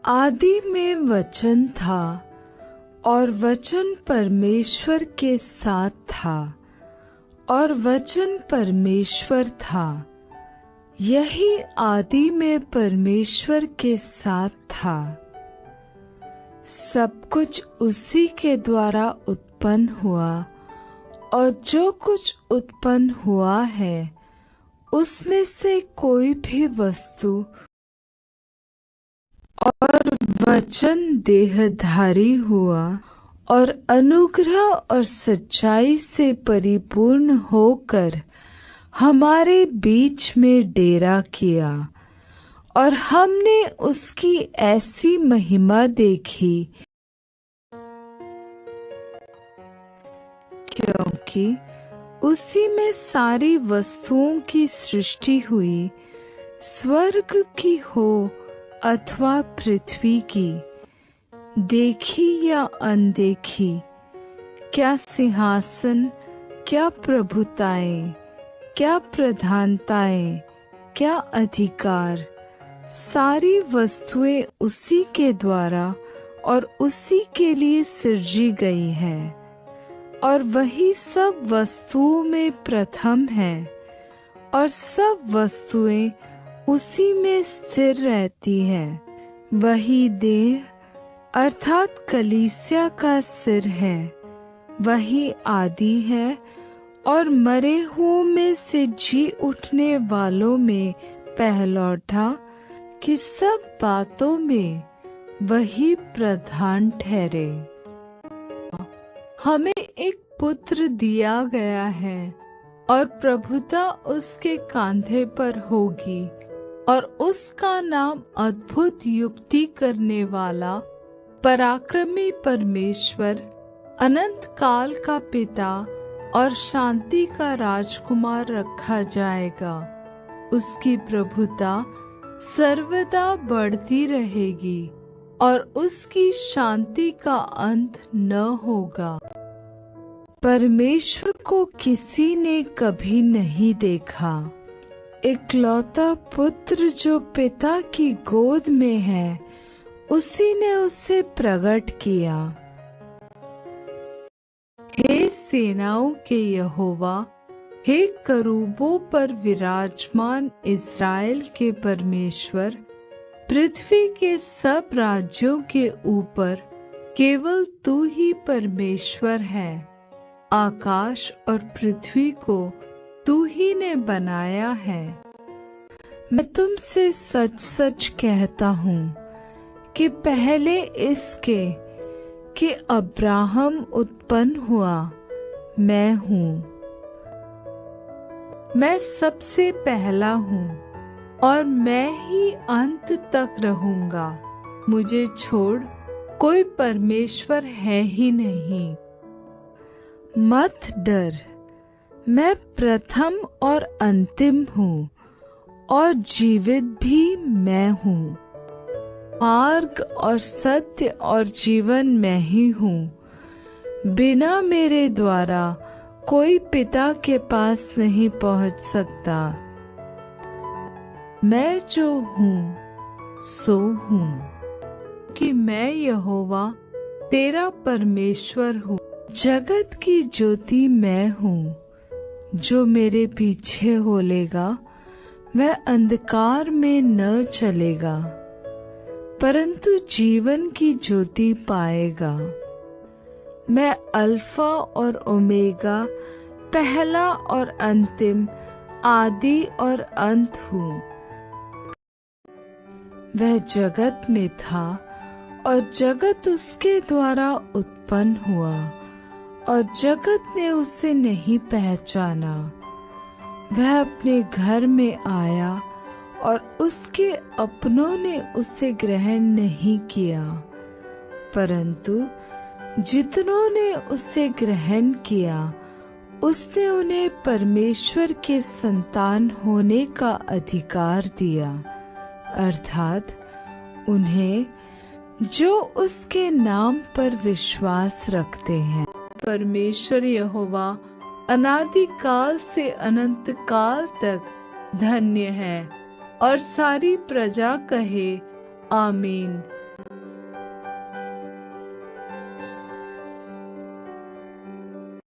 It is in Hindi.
आदि में वचन था और वचन परमेश्वर के साथ था और वचन परमेश्वर था। यही आदि में परमेश्वर के साथ था। सब कुछ उसी के द्वारा उत्पन्न हुआ और जो कुछ उत्पन्न हुआ है उसमें से कोई भी वस्तु और वचन देहधारी हुआ और अनुग्रह और सच्चाई से परिपूर्ण होकर हमारे बीच में डेरा किया और हमने उसकी ऐसी महिमा देखी क्योंकि उसी में सारी वस्तुओं की सृष्टि हुई, स्वर्ग की हो अथवा पृथ्वी की, देखी या अनदेखी, क्या सिंहासन, क्या प्रभुताएं, क्या प्रधानताएं, क्या अधिकार, सारी वस्तुएं उसी के द्वारा और उसी के लिए सृजी गई है और वही सब वस्तुओं में प्रथम है और सब वस्तुएं उसी में स्थिर रहती है। वही देह अर्थात कलीसिया का सिर है, वही आदि है और मरे हुओं में से जी उठने वालों में पहलौठा कि सब बातों में वही प्रधान ठहरे। हमें एक पुत्र दिया गया है और प्रभुता उसके कांधे पर होगी और उसका नाम अद्भुत युक्ति करने वाला, पराक्रमी परमेश्वर, अनंत काल का पिता और शांति का राजकुमार रखा जाएगा। उसकी प्रभुता सर्वदा बढ़ती रहेगी और उसकी शांति का अंत न होगा। परमेश्वर को किसी ने कभी नहीं देखा। इकलौता पुत्र जो पिता की गोद में है, उसी ने उसे प्रकट किया। हे सेनाओं के यहोवा, हे करूबों पर विराजमान इस्राएल के परमेश्वर, पृथ्वी के सब राज्यों के ऊपर केवल तू ही परमेश्वर है। आकाश और पृथ्वी को तू ही ने बनाया है। मैं तुमसे सच सच कहता हूँ कि पहले इसके कि अब्राहम उत्पन्न हुआ, मैं हूँ। मैं सबसे पहला हूँ और मैं ही अंत तक रहूंगा। मुझे छोड़ कोई परमेश्वर है ही नहीं। मत डर, मैं प्रथम और अंतिम हूँ और जीवित भी मैं हूँ। मार्ग और सत्य और जीवन मैं ही हूँ। बिना मेरे द्वारा कोई पिता के पास नहीं पहुँच सकता। मैं जो हूँ सो हूँ कि मैं यहोवा तेरा परमेश्वर हूँ। जगत की ज्योति मैं हूँ। जो मेरे पीछे होलेगा वह अंधकार में न चलेगा परंतु जीवन की ज्योति पाएगा। मैं अल्फा और ओमेगा, पहला और अंतिम, आदि और अंत हूँ। वह जगत में था और जगत उसके द्वारा उत्पन्न हुआ और जगत ने उसे नहीं पहचाना। वह अपने घर में आया और उसके अपनों ने उसे ग्रहण नहीं किया, परंतु जितनों ने उसे ग्रहण किया उसने उन्हें परमेश्वर के संतान होने का अधिकार दिया, अर्थात उन्हें जो उसके नाम पर विश्वास रखते हैं। परमेश्वर यहोवा अनादि काल से अनंत काल तक धन्य है और सारी प्रजा कहे आमीन।